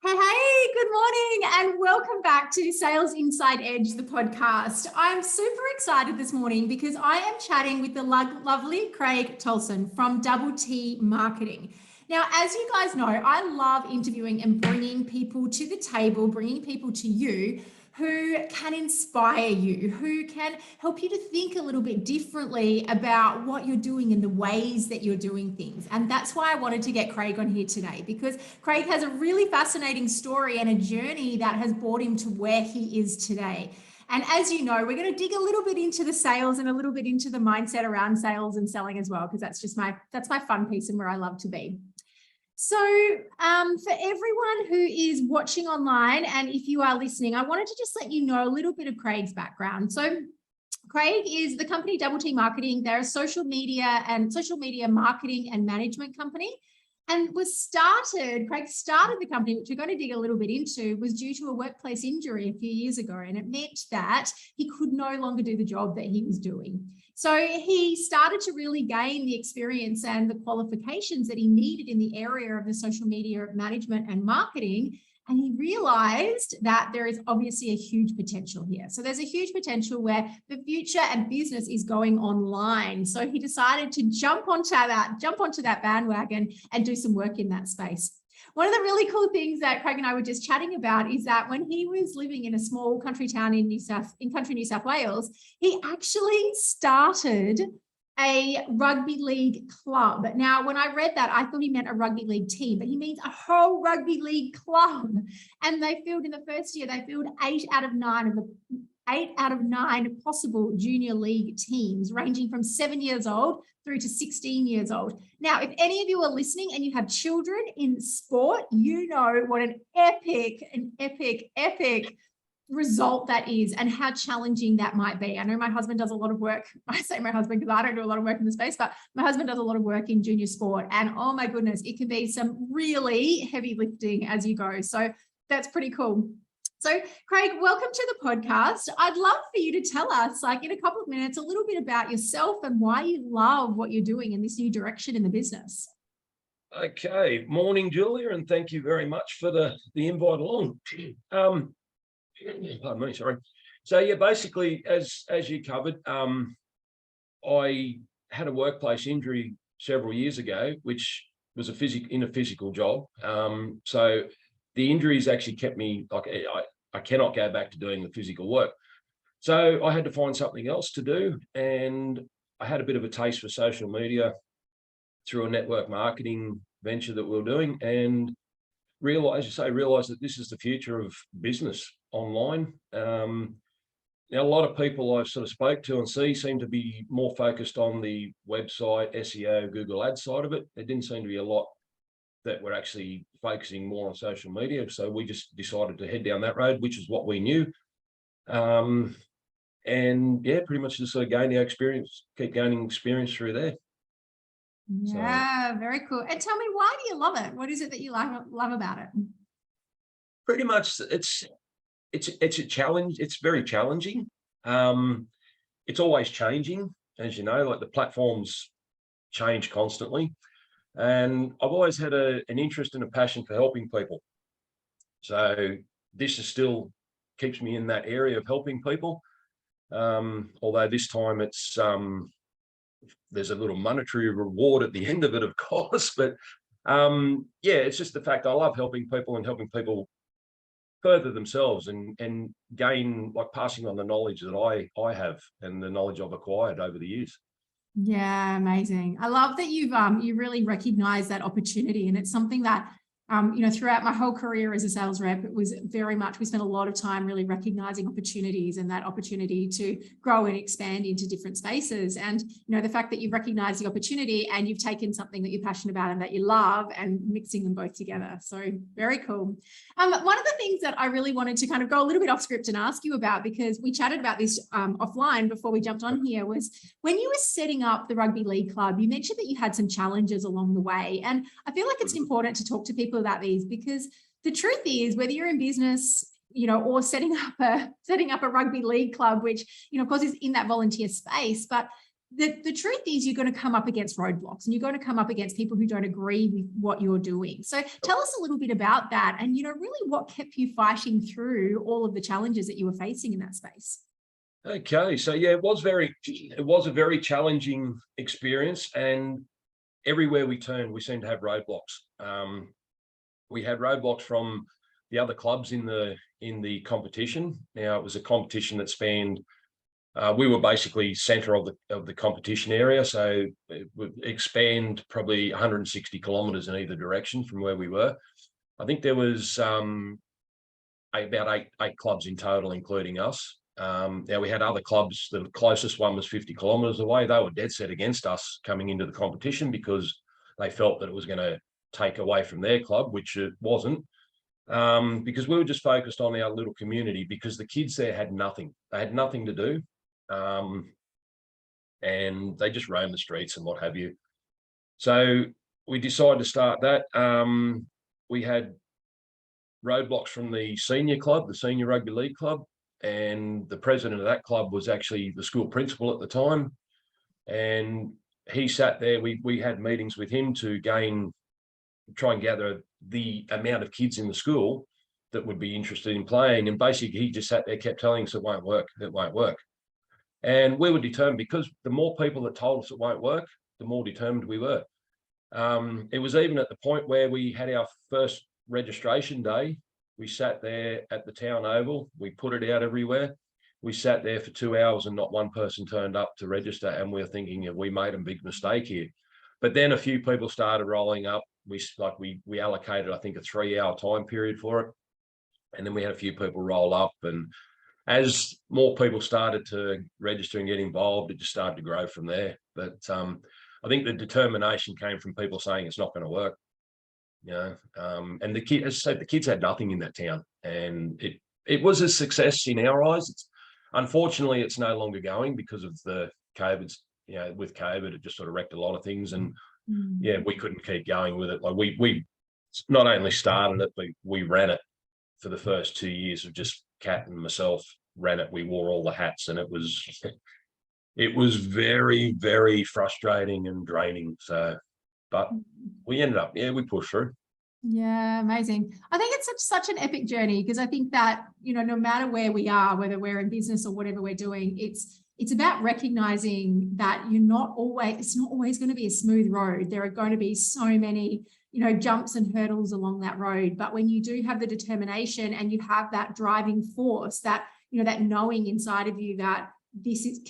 Hey, good morning and welcome back to Sales Inside Edge, the podcast. I'm super excited this morning because I am chatting with the lovely Craig Tolson from Double T Marketing. Now, as you guys know, I love interviewing and bringing people to the table, bringing people to you who can inspire you, who can help you to think a little bit differently about what you're doing and the ways that you're doing things. And that's why I wanted to get Craig on here today, because Craig has a really fascinating story and a journey that has brought him to where he is today. And as you know, we're going to dig a little bit into the sales and a little bit into the mindset around sales and selling as well, because that's my fun piece and where I love to be. So for everyone who is watching online, and if you are listening, I wanted to just let you know a little bit of Craig's background. So Craig is the company Double T Marketing. They're a social media marketing and management company. And Craig started the company, which we're going to dig a little bit into, was due to a workplace injury a few years ago. And it meant that he could no longer do the job that he was doing. So he started to really gain the experience and the qualifications that he needed in the area of the social media management and marketing. And he realized that there is obviously a huge potential here. So there's a huge potential where the future and business is going online. So he decided to jump onto that bandwagon and do some work in that space. One of the really cool things that Craig and I were just chatting about is that when he was living in a small country town in New South Wales, he actually started a rugby league club. Now, when I read that, I thought he meant a rugby league team, but he means a whole rugby league club. And in the first year, they filled 8 out of 9 possible junior league teams, ranging from 7 years old through to 16 years old. Now, if any of you are listening and you have children in sport, you know what an epic result that is and how challenging that might be. I know my husband does a lot of work. I say my husband because I don't do a lot of work in the space, but my husband does a lot of work in junior sport. And oh my goodness, it can be some really heavy lifting as you go. So that's pretty cool. So Craig, welcome to the podcast. I'd love for you to tell us, like in a couple of minutes, a little bit about yourself and why you love what you're doing in this new direction in the business. Okay. Morning, Julia, and thank you very much for the invite along. Pardon me, sorry. So yeah, basically, as you covered, I had a workplace injury several years ago, which was a physical job. So the injuries actually kept me, like, I cannot go back to doing the physical work. So I had to find something else to do. And I had a bit of a taste for social media through a network marketing venture that we were doing, and realized that this is the future of business online. Now, a lot of people I've sort of spoke to and see seem to be more focused on the website, SEO, Google Ads side of it. There didn't seem to be a lot that were actually focusing more on social media. So we just decided to head down that road, which is what we knew. And yeah, pretty much just sort of keep gaining experience through there. Yeah, so, very cool. And tell me, why do you love it? What is it that you love about it? Pretty much it's a challenge. It's very challenging. It's always changing, as you know, like the platforms change constantly. And I've always had an interest and a passion for helping people. So this is still keeps me in that area of helping people. Although this time it's there's a little monetary reward at the end of it, of course. But yeah, it's just the fact I love helping people and helping people further themselves and gain, like, passing on the knowledge that I have and the knowledge I've acquired over the years. Yeah, amazing. I love that you really recognize that opportunity, and it's something that throughout my whole career as a sales rep, it was very much, we spent a lot of time really recognizing opportunities and that opportunity to grow and expand into different spaces. And, the fact that you recognize the opportunity and you've taken something that you're passionate about and that you love and mixing them both together. So very cool. One of the things that I really wanted to kind of go a little bit off script and ask you about, because we chatted about this offline before we jumped on here, was when you were setting up the rugby league club, you mentioned that you had some challenges along the way. And I feel like it's important to talk to people about these, because the truth is, whether you're in business, or setting up a rugby league club, which, of course is in that volunteer space, but the truth is you're going to come up against roadblocks and you're going to come up against people who don't agree with what you're doing. So tell us a little bit about that and, really what kept you fighting through all of the challenges that you were facing in that space. Okay, so yeah, it was a very challenging experience, and everywhere we turned, we seemed to have roadblocks. We had roadblocks from the other clubs in the competition. Now, it was a competition that spanned. We were basically centre of the competition area, so it would expand probably 160 kilometres in either direction from where we were. I think there was about eight clubs in total, including us. Now, we had other clubs. The closest one was 50 kilometres away. They were dead set against us coming into the competition because they felt that it was going to take away from their club, which it wasn't. Because we were just focused on our little community, because the kids there had nothing. They had nothing to do. And they just roamed the streets and what have you. So we decided to start that. We had roadblocks from the senior club, the senior rugby league club, and the president of that club was actually the school principal at the time. And he sat there. We had meetings with him to try and gather the amount of kids in the school that would be interested in playing. And basically he just sat there, kept telling us it won't work, it won't work. And we were determined, because the more people that told us it won't work, the more determined we were. It was even at the point where we had our first registration day. We sat there at the town oval. We put it out everywhere. We sat there for 2 hours and not one person turned up to register. And we were thinking, we made a big mistake here. But then a few people started rolling up. We allocated, I think, a 3-hour time period for it. And then we had a few people roll up, and as more people started to register and get involved, it just started to grow from there. But I think the determination came from people saying it's not going to work, and as I said, the kids had nothing in that town, and it was a success in our eyes. Unfortunately, it's no longer going because of the COVID. With COVID, it just sort of wrecked a lot of things, and we couldn't keep going with it. Like we not only started it, but we ran it for the first 2 years. Of just Kat and myself ran it. We wore all the hats, and it was very, very frustrating and draining. So, but we ended up, we pushed through. Yeah, amazing. I think it's such an epic journey, because I think that, no matter where we are, whether we're in business or whatever we're doing, it's about recognizing that it's not always going to be a smooth road. There are going to be so many, jumps and hurdles along that road. But when you do have the determination and you have that driving force, that, that knowing inside of you that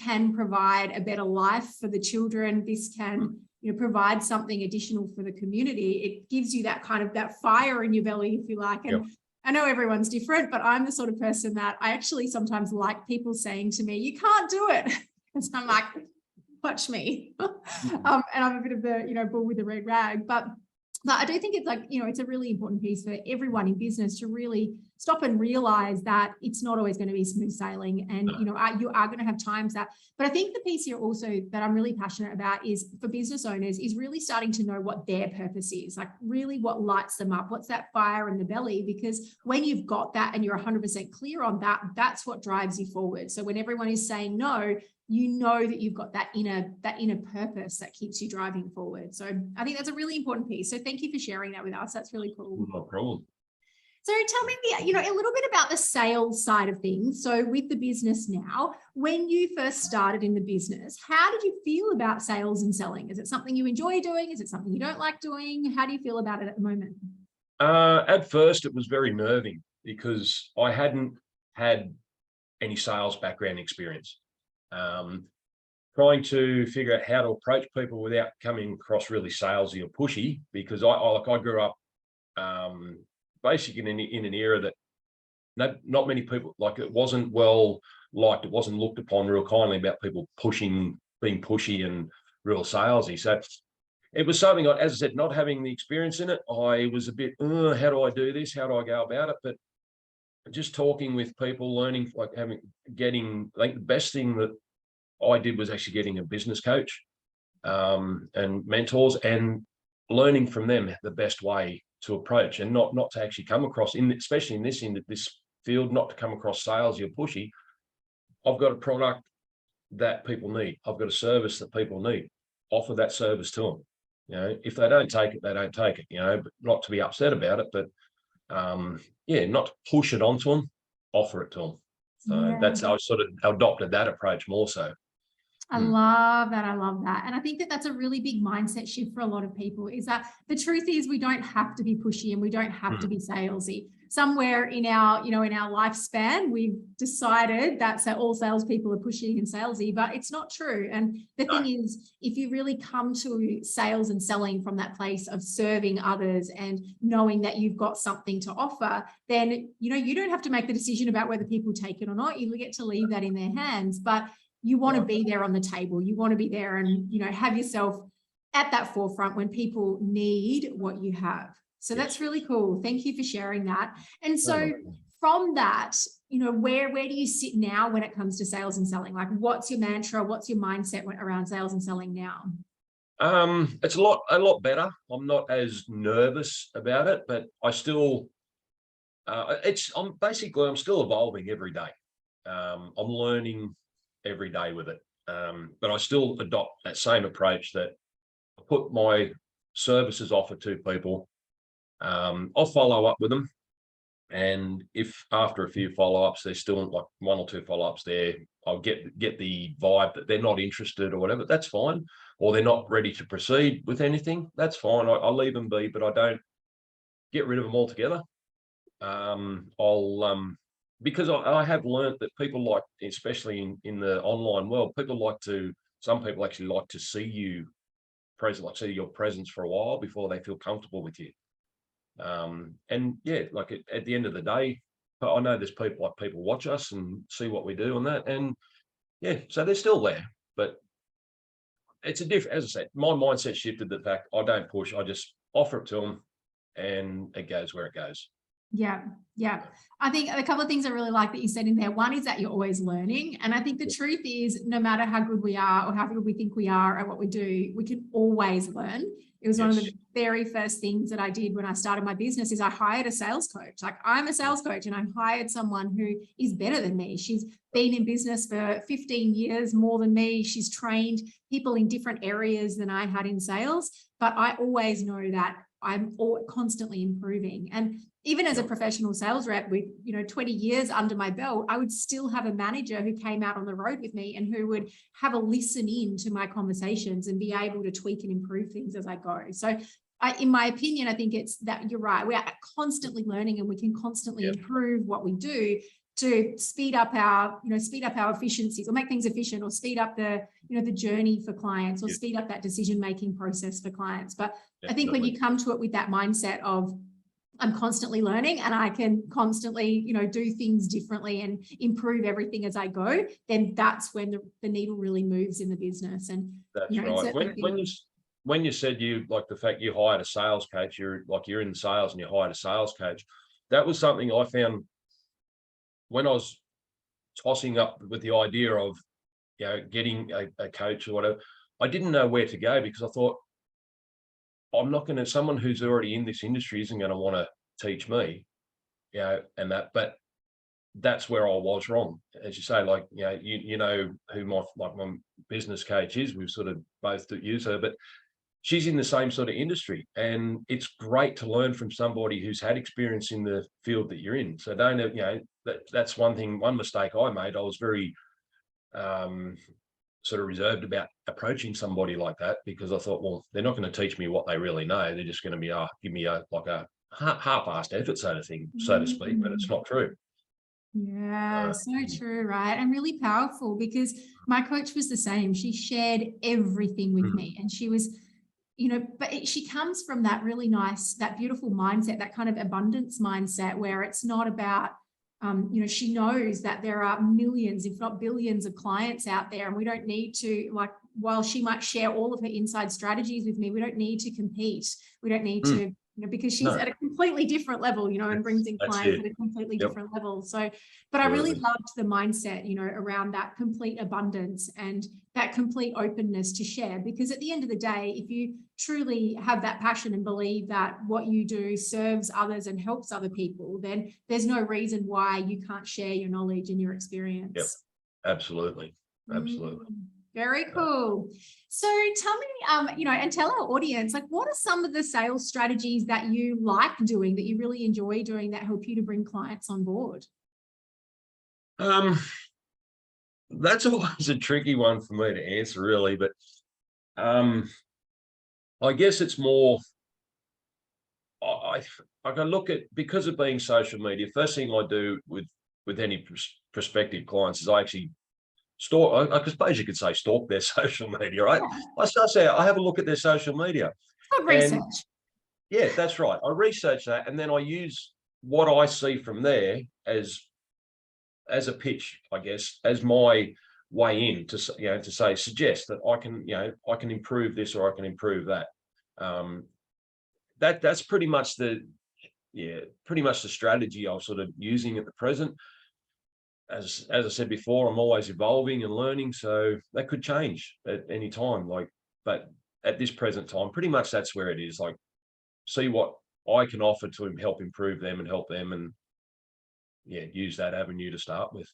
can provide a better life for the children, this can, provide something additional for the community, it gives you that kind of that fire in your belly, if you like. And I know everyone's different, but I'm the sort of person that I actually sometimes like people saying to me, you can't do it. And so I'm like, watch me. And I'm a bit of the, bull with the red rag. But I do think it's it's a really important piece for everyone in business to really stop and realize that it's not always going to be smooth sailing. And, you are going to have times that, but I think the piece here also that I'm really passionate about is for business owners is really starting to know what their purpose is, like really what lights them up, what's that fire in the belly, because when you've got that and you're 100% clear on that, that's what drives you forward. So when everyone is saying no, you know that you've got that inner purpose that keeps you driving forward. So I think that's a really important piece. So thank you for sharing that with us. That's really cool. No problem. So tell me, a little bit about the sales side of things. So with the business now, when you first started in the business, how did you feel about sales and selling? Is it something you enjoy doing? Is it something you don't like doing? How do you feel about it at the moment? At first, it was very nerving because I hadn't had any sales background experience. Trying to figure out how to approach people without coming across really salesy or pushy, because I grew up basically in an era that not many people, it wasn't well liked, it wasn't looked upon real kindly about people being pushy and real salesy. So it was something, as I said, not having the experience in it, I was a bit, how do I do this? How do I go about it? But just talking with people, learning, I think the best thing that I did was actually getting a business coach and mentors, and learning from them the best way to approach, and not to actually come across, especially in this field, not to come across salesy or pushy. I've got a product, that people need. I've got a service that people need. Offer that service to them. You know, if they don't take it, they don't take it, you know, but not to be upset about it, but yeah, not to push it onto them, offer it to them. So that's, I sort of adopted that approach more so. I love that. I love that. And I think that that's a really big mindset shift for a lot of people, is that the truth is we don't have to be pushy and we don't have to be salesy. Somewhere in our, in our lifespan, we've decided that all salespeople are pushy and salesy, but it's not true. And the thing is, if you really come to sales and selling from that place of serving others and knowing that you've got something to offer, then, you don't have to make the decision about whether people take it or not. You get to leave that in their hands, but you want to be there on the table. You want to be there and, have yourself at that forefront when people need what you have. So that's really cool. Thank you for sharing that. And so from that, where do you sit now when it comes to sales and selling? Like, what's your mantra? What's your mindset around sales and selling now? It's a lot better. I'm not as nervous about it, but I still, I'm still evolving every day. I'm learning every day with it. But I still adopt that same approach, that I put my services offer to people. I'll follow up with them. And if after a few follow-ups, there's still like 1 or 2 follow-ups there, I'll get the vibe that they're not interested or whatever, that's fine. Or they're not ready to proceed with anything, that's fine. I'll leave them be, but I don't get rid of them altogether. Because I have learned that people like, especially in the online world, some people actually like to see you present, like see your presence for a while before they feel comfortable with you. And yeah, like at the end of the day, I know there's people watch us and see what we do on that. And yeah, so they're still there, but it's as I said, my mindset shifted the fact I don't push, I just offer it to them and it goes where it goes. Yeah. I think a couple of things I really like that you said in there. One is that you're always learning. And I think the truth is, no matter how good we are or how good we think we are at what we do, we can always learn. It was one of the very first things that I did when I started my business is I hired a sales coach. Like, I'm a sales coach and I hired someone who is better than me. She's been in business for 15 years more than me. She's trained people in different areas than I had in sales, but I always know that I'm constantly improving. And even as a professional sales rep with, 20 years under my belt, I would still have a manager who came out on the road with me and who would have a listen in to my conversations and be able to tweak and improve things as I go. So in my opinion, I think it's that you're right. We are constantly learning and we can constantly improve what we do to speed up our efficiencies or make things efficient, or speed up the journey for clients, or speed up that decision-making process for clients. But I think when you come to it with that mindset of, I'm constantly learning and I can constantly, do things differently and improve everything as I go, then that's when the needle really moves in the business. And that's right. When you said the fact you hired a sales coach, you're in sales and you hired a sales coach, that was something I found when I was tossing up with the idea of, getting a coach or whatever. I didn't know where to go, because I thought, I'm not going to, someone who's already in this industry isn't going to want to teach me, and that, but that's where I was wrong. As you say, you know who my business coach is. We've sort of both use her, but she's in the same sort of industry, and it's great to learn from somebody who's had experience in the field that you're in. So don't, that's one mistake I made. I was very, sort of reserved about approaching somebody like that, because I thought, well, they're not going to teach me what they really know. They're just going to be give me a half-assed effort, so to speak, but it's not true. Yeah, so true, right? And really powerful, because my coach was the same. She shared everything with me, and she was, but she comes from that really nice, that beautiful mindset, that kind of abundance mindset, where it's not about, she knows that there are millions, if not billions, of clients out there, and we don't need to, while she might share all of her inside strategies with me, we don't need to compete. We don't need to, because she's at a completely different level, and brings in clients at a completely different level. So, but I really loved the mindset, around that complete abundance and that complete openness to share, because at the end of the day, if you truly have that passion and believe that what you do serves others and helps other people, then there's no reason why you can't share your knowledge and your experience. Yep, absolutely. Absolutely. Very cool. So tell me, and tell our audience, like, what are some of the sales strategies that you like doing, that you really enjoy doing, that help you to bring clients on board? That's always a tricky one for me to answer, really, but I guess it's more, I can look at, because of being social media, first thing I do with any prospective clients is I actually stalk, I suppose you could say stalk their social media, right? I have a look at their social media. Good research. Yeah, that's right. I research that, and then I use what I see from there as a pitch, I guess, as my way in to suggest that I can improve this or I can improve that. That's pretty much the strategy I'm sort of using at the present. As I said before, I'm always evolving and learning, so that could change at any time. But at this present time, pretty much that's where it is. Like, see what I can offer to help improve them and help them, and use that avenue to start with.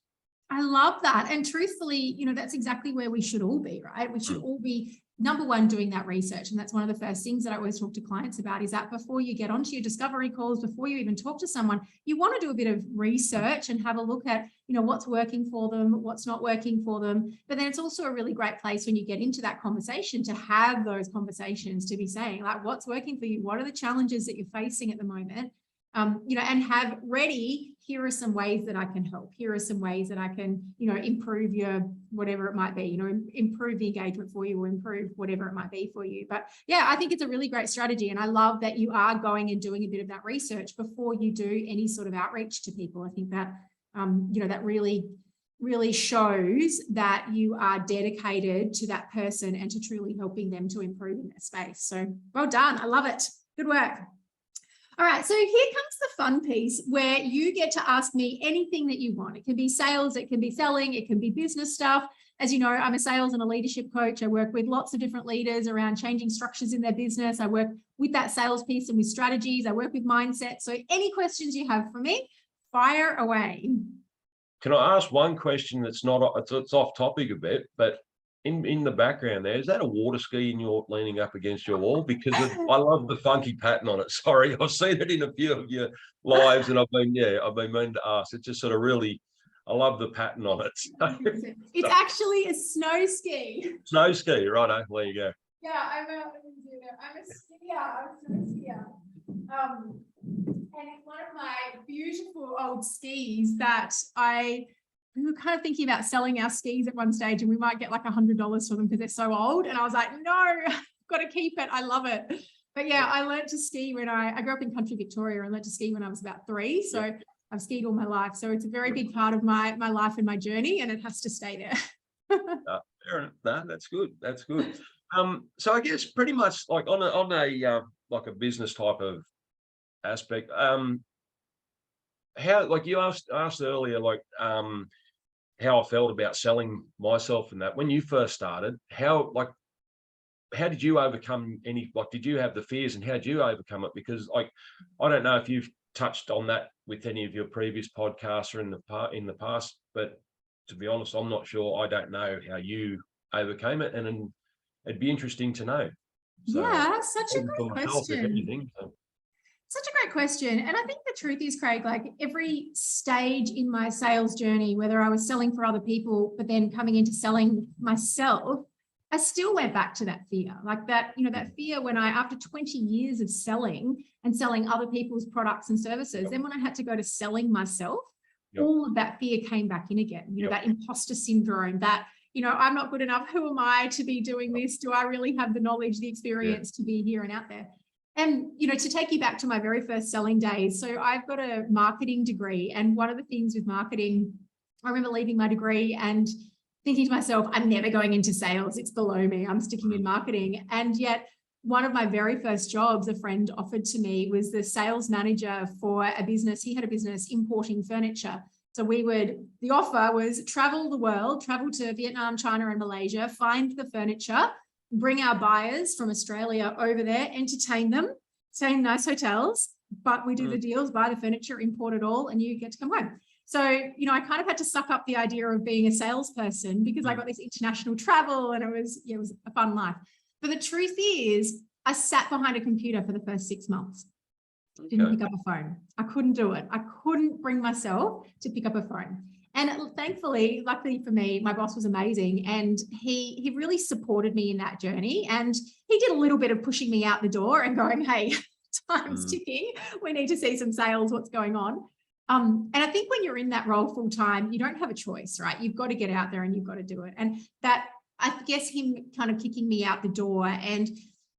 I love that. And truthfully, that's exactly where we should all be, right? We should all be, number one, doing that research. And that's one of the first things that I always talk to clients about, is that before you get onto your discovery calls, before you even talk to someone, you want to do a bit of research and have a look at, what's working for them, what's not working for them. But then it's also a really great place when you get into that conversation to have those conversations, to be saying, like, what's working for you? What are the challenges that you're facing at the moment? And have ready, here are some ways that I can help. Here are some ways that I can, improve your, whatever it might be, improve the engagement for you, or improve whatever it might be for you. But yeah, I think it's a really great strategy. And I love that you are going and doing a bit of that research before you do any sort of outreach to people. I think that, that really shows that you are dedicated to that person and to truly helping them to improve in their space. So well done. I love it. Good work. All right, so here comes the fun piece, where you get to ask me anything that you want. It can be sales, it can be selling, it can be business stuff. As you know, I'm a sales and a leadership coach. I work with lots of different leaders around changing structures in their business. I work with that sales piece and with strategies. I work with mindset. So any questions you have for me, fire away. Can I ask one question that's it's off topic a bit, but in the background there, is that a water ski and you're leaning up against your wall? Because I love the funky pattern on it. Sorry, I've seen it in a few of your lives, and I've been meaning to ask. It just sort of really, I love the pattern on it. It's actually a snow ski. Snow ski, righto. There you go. Yeah, I'm a skier. And it's one of my beautiful old skis that we were kind of thinking about selling our skis at one stage, and we might get like $100 for them because they're so old. And I was like, no, I've got to keep it. I love it. But yeah, I learned to ski when I grew up in country Victoria, and learned to ski when I was about 3. So I've skied all my life. So it's a very big part of my life and my journey, and it has to stay there. Fair enough. No, that's good. That's good. So I guess pretty much like on a business type of aspect, how, like you asked earlier, like how I felt about selling myself and that when you first started, how did you overcome did you have the fears, and how did you overcome it? Because I don't know if you've touched on that with any of your previous podcasts or in the past, but to be honest, I'm not sure. I don't know how you overcame it, and it'd be interesting to know. So, yeah, such a great question. Such a great question. And I think the truth is, Craig, like every stage in my sales journey, whether I was selling for other people, but then coming into selling myself, I still went back to that fear, like that, that fear when after 20 years of selling and selling other people's products and services, then when I had to go to selling myself, all of that fear came back in again, that imposter syndrome, that, I'm not good enough. Who am I to be doing this? Do I really have the knowledge, the experience to be here and out there? And, to take you back to my very first selling days. So I've got a marketing degree. And one of the things with marketing, I remember leaving my degree and thinking to myself, I'm never going into sales. It's below me. I'm sticking in marketing. And yet one of my very first jobs a friend offered to me was the sales manager for a business. He had a business importing furniture. So the offer was travel the world, travel to Vietnam, China, and Malaysia, find the furniture, bring our buyers from Australia over there, entertain them, stay in nice hotels, but we do the deals, buy the furniture, import it all, and you get to come home. So, you know, I kind of had to suck up the idea of being a salesperson because I got this international travel and it was a fun life. But the truth is, I sat behind a computer for the first 6 months. Didn't pick up a phone. I couldn't do it. I couldn't bring myself to pick up a phone. And thankfully, luckily for me, my boss was amazing. And he really supported me in that journey. And he did a little bit of pushing me out the door and going, hey, time's ticking. We need to see some sales. What's going on? And I think when you're in that role full time, you don't have a choice, right? You've got to get out there and you've got to do it. And that, I guess, him kind of kicking me out the door and,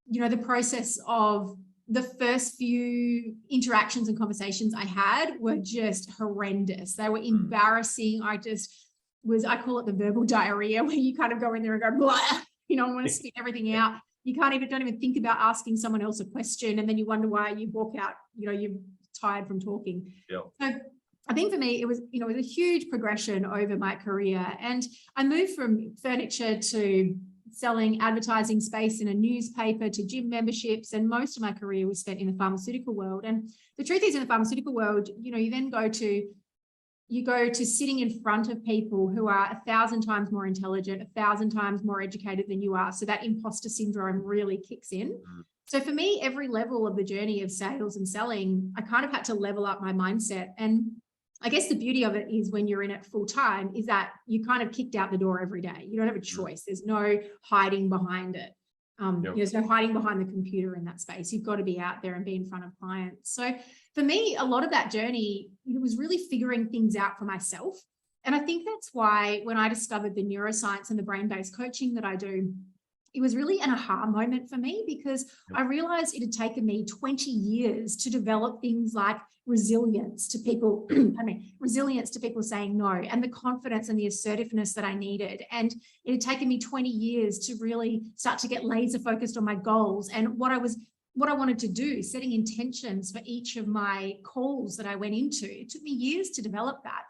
you know, the process of the first few interactions and conversations I had were just horrendous. They were embarrassing. I call it the verbal diarrhea, where you kind of go in there and go, blah, you know, I want to spit everything out. You don't even think about asking someone else a question. And then you wonder why you walk out, you know, you're tired from talking. Yeah. So I think for me, it was a huge progression over my career. And I moved from furniture to selling advertising space in a newspaper to gym memberships. And most of my career was spent in the pharmaceutical world. And the truth is, in the pharmaceutical world, you know, you then go to sitting in front of people who are 1,000 times more intelligent, 1,000 times more educated than you are. So that imposter syndrome really kicks in. So for me, every level of the journey of sales and selling, I kind of had to level up my mindset. And I guess the beauty of it is when you're in it full time is that you kind of kicked out the door every day. You don't have a choice. There's no hiding behind it. There's no hiding behind the computer in that space. You've got to be out there and be in front of clients. So for me, a lot of that journey, it was really figuring things out for myself. And I think that's why when I discovered the neuroscience and the brain-based coaching that I do, it was really an aha moment for me, because I realized it had taken me 20 years to develop things like resilience to people, resilience to people saying no, and the confidence and the assertiveness that I needed. And it had taken me 20 years to really start to get laser focused on my goals and what I wanted to do, setting intentions for each of my calls that I went into. It took me years to develop that.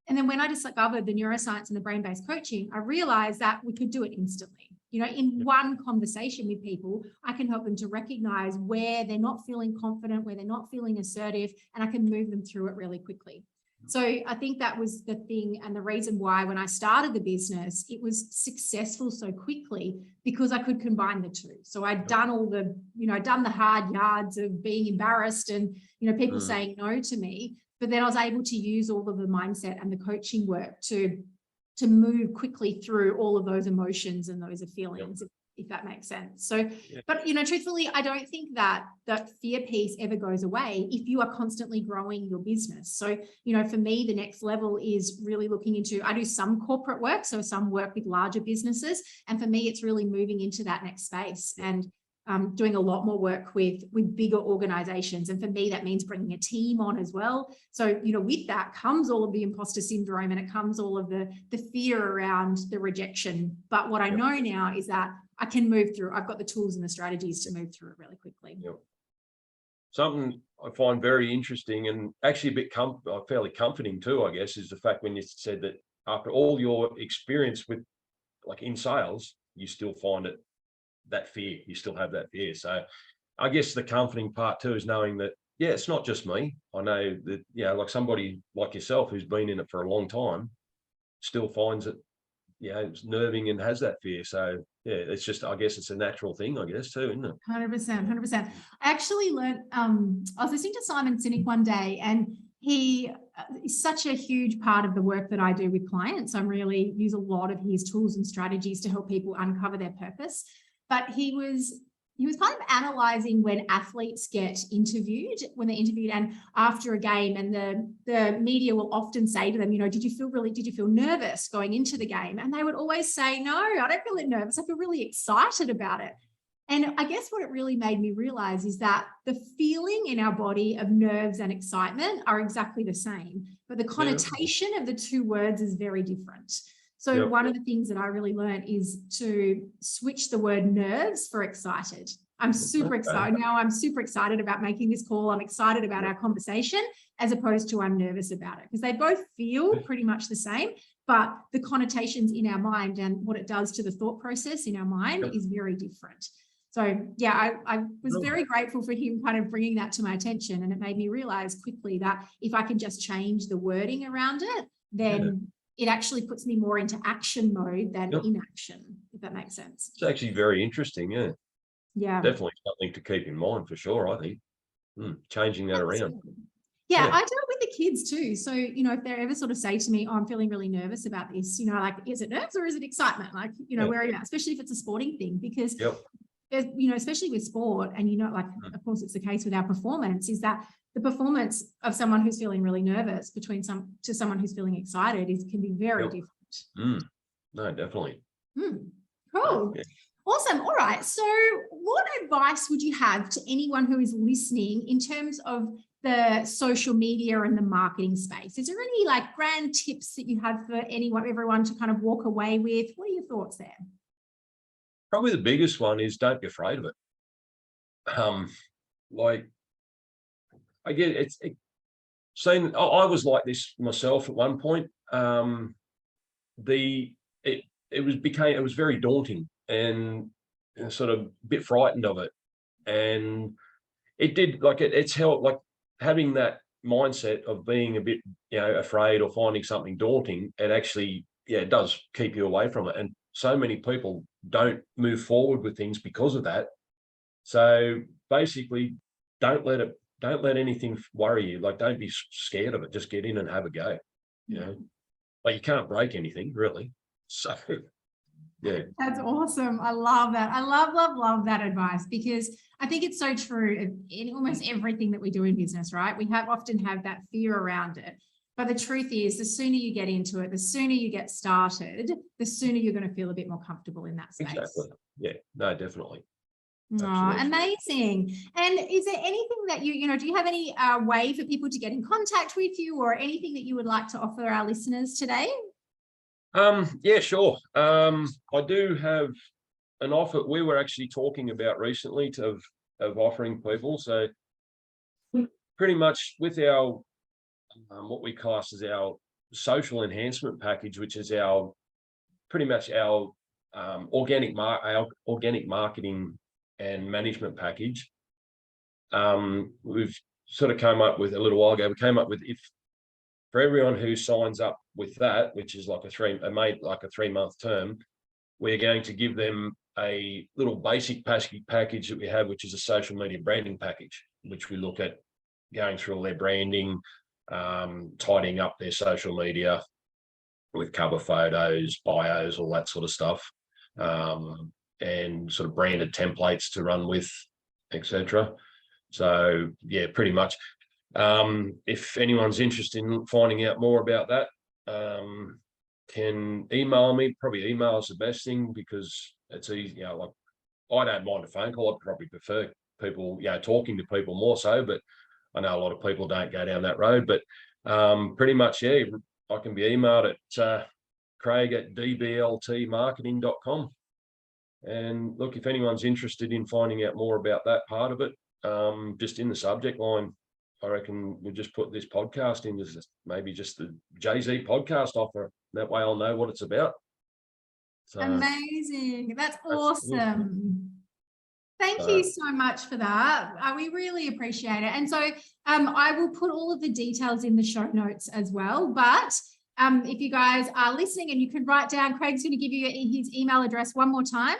And then when I discovered the neuroscience and the brain-based coaching, I realized that we could do it instantly. You know, in one conversation with people, I can help them to recognize where they're not feeling confident, where they're not feeling assertive, and I can move them through it really quickly. So I think that was the thing and the reason why when I started the business, it was successful so quickly, because I could combine the two. So I'd done all the, I'd done the hard yards of being embarrassed and, people saying no to me, but then I was able to use all of the mindset and the coaching work to move quickly through all of those emotions and those feelings, if that makes sense. So, but, truthfully, I don't think that fear piece ever goes away if you are constantly growing your business. So, for me, the next level is really looking into, I do some corporate work, so some work with larger businesses. And for me, it's really moving into that next space and doing a lot more work with bigger organizations. And for me, that means bringing a team on as well. So, with that comes all of the imposter syndrome and it comes all of the fear around the rejection. But what I know now is that I can move through. I've got the tools and the strategies to move through it really quickly. Something I find very interesting and actually a bit fairly comforting too, I guess, is the fact when you said that after all your experience with, like, in sales, you still find it, that fear, you still have that fear. So I guess the comforting part too is knowing that, it's not just me. I know that, like somebody like yourself who's been in it for a long time still finds it, it's nerving and has that fear. So it's just, I guess it's a natural thing, I guess, too, isn't it? 100%. I actually learned, I was listening to Simon Sinek one day, and he is such a huge part of the work that I do with clients. I really use a lot of his tools and strategies to help people uncover their purpose. But he was kind of analyzing when athletes get interviewed, and after a game, and the media will often say to them, did you feel nervous going into the game? And they would always say, no, I don't feel nervous. I feel really excited about it. And I guess what it really made me realize is that the feeling in our body of nerves and excitement are exactly the same, but the connotation of the two words is very different. So one of the things that I really learned is to switch the word nerves for excited. I'm super excited. Now I'm super excited about making this call. I'm excited about our conversation, as opposed to I'm nervous about it, because they both feel pretty much the same, but the connotations in our mind and what it does to the thought process in our mind is very different. So yeah, I was very grateful for him kind of bringing that to my attention, and it made me realize quickly that if I can just change the wording around it, then it actually puts me more into action mode than inaction, if that makes sense. It's actually very interesting. Yeah. Yeah. Definitely something to keep in mind for sure, I think. Changing that around. Yeah, I do it with the kids too. So, if they ever sort of say to me, oh, I'm feeling really nervous about this, like, is it nerves or is it excitement? Like, where are you at? Especially if it's a sporting thing, because, especially with sport, and, like, of course, it's the case with our performance, is that the performance of someone who's feeling really nervous to someone who's feeling excited can be very different. No, definitely. Cool. Yeah. Awesome. All right. So what advice would you have to anyone who is listening in terms of the social media and the marketing space? Is there any like grand tips that you have for everyone to kind of walk away with? What are your thoughts there? Probably the biggest one is don't be afraid of it. Like, I get it. I was like this myself at one point. It was very daunting and sort of a bit frightened of it, and it did, like, it's helped, like, having that mindset of being a bit afraid or finding something daunting. It actually it does keep you away from it, and so many people don't move forward with things because of that. So basically, don't let anything worry you. Like, don't be scared of it. Just get in and have a go. Like, you can't break anything really. So yeah. That's awesome. I love that. I love that advice, because I think it's so true in almost everything that we do in business, right? We often have that fear around it. But the truth is, the sooner you get into it, the sooner you get started, the sooner you're going to feel a bit more comfortable in that space. Exactly. Yeah, no, definitely. Oh, amazing. And is there anything that do you have any way for people to get in contact with you, or anything that you would like to offer our listeners today? Yeah, sure. I do have an offer we were actually talking about recently of offering people. So pretty much with our what we class as our social enhancement package, which is pretty much our organic marketing and management package. We've sort of come up with a little while ago. We came up with, if for everyone who signs up with that, which is like a 3-month term, we're going to give them a little basic package that we have, which is a social media branding package, which we look at going through all their branding, tidying up their social media with cover photos, bios, all that sort of stuff, and sort of branded templates to run with, etc. So yeah, pretty much. If anyone's interested in finding out more about that, can email me. Probably email is the best thing, because it's easy. Like, I don't mind a phone call. I probably prefer people, talking to people more so, but I know a lot of people don't go down that road. But pretty much, I can be emailed at craig@dbltmarketing.com. And look, if anyone's interested in finding out more about that part of it, just in the subject line, I reckon we'll just put this podcast in as maybe just the Jay-Z podcast offer. That way I'll know what it's about. So, amazing. That's awesome. Thank you so much for that. We really appreciate it. And so I will put all of the details in the show notes as well. But if you guys are listening, and you could write down, Craig's going to give you his email address one more time.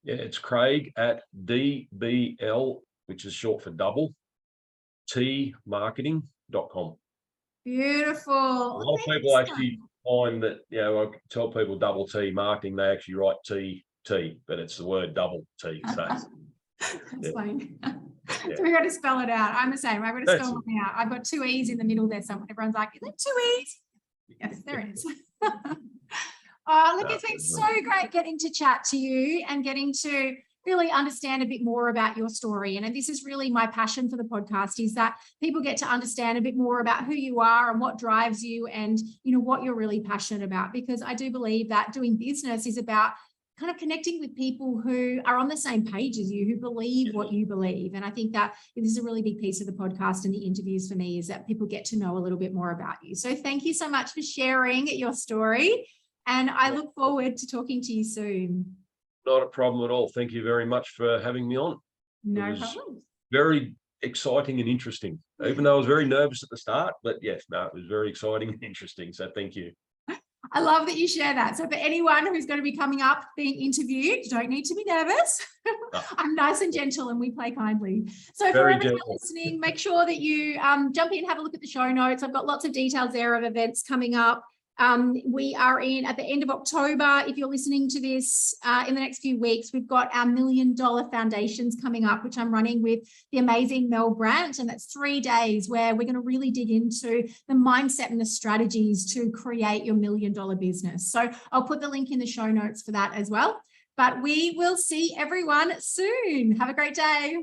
Yeah, it's Craig@DBL, which is short for double, tmarketing.com. Beautiful. A lot of people actually find that, I tell people double T marketing, they actually write T, but it's the word double T. So that's funny. So we got to spell it out. I'm the same. I've got to spell it out. I've got 2 E's in the middle there. So everyone's like, is it 2 E's? Yes, there it is. Look, it's been so great getting to chat to you and getting to really understand a bit more about your story. And this is really my passion for the podcast, is that people get to understand a bit more about who you are and what drives you, and what you're really passionate about. Because I do believe that doing business is about kind of connecting with people who are on the same page as you, who believe what you believe. And I think that this is a really big piece of the podcast and the interviews for me, is that people get to know a little bit more about you. So thank you so much for sharing your story. And I look forward to talking to you soon. Not a problem at all. Thank you very much for having me on. No was- problem. Very exciting and interesting, even though I was very nervous at the start, but yes, no, it was very exciting and interesting. So thank you. I love that you share that. So for anyone who's going to be coming up being interviewed, you don't need to be nervous. No. I'm nice and gentle and we play kindly. So for Very everyone gentle. listening, make sure that you jump in, have a look at the show notes. I've got lots of details there of events coming up. We are in at the end of October. If you're listening to this in the next few weeks, we've got our $1 Million Foundations coming up, which I'm running with the amazing Mel Brandt. And that's 3 days where we're going to really dig into the mindset and the strategies to create your $1 million business. So I'll put the link in the show notes for that as well. But we will see everyone soon. Have a great day.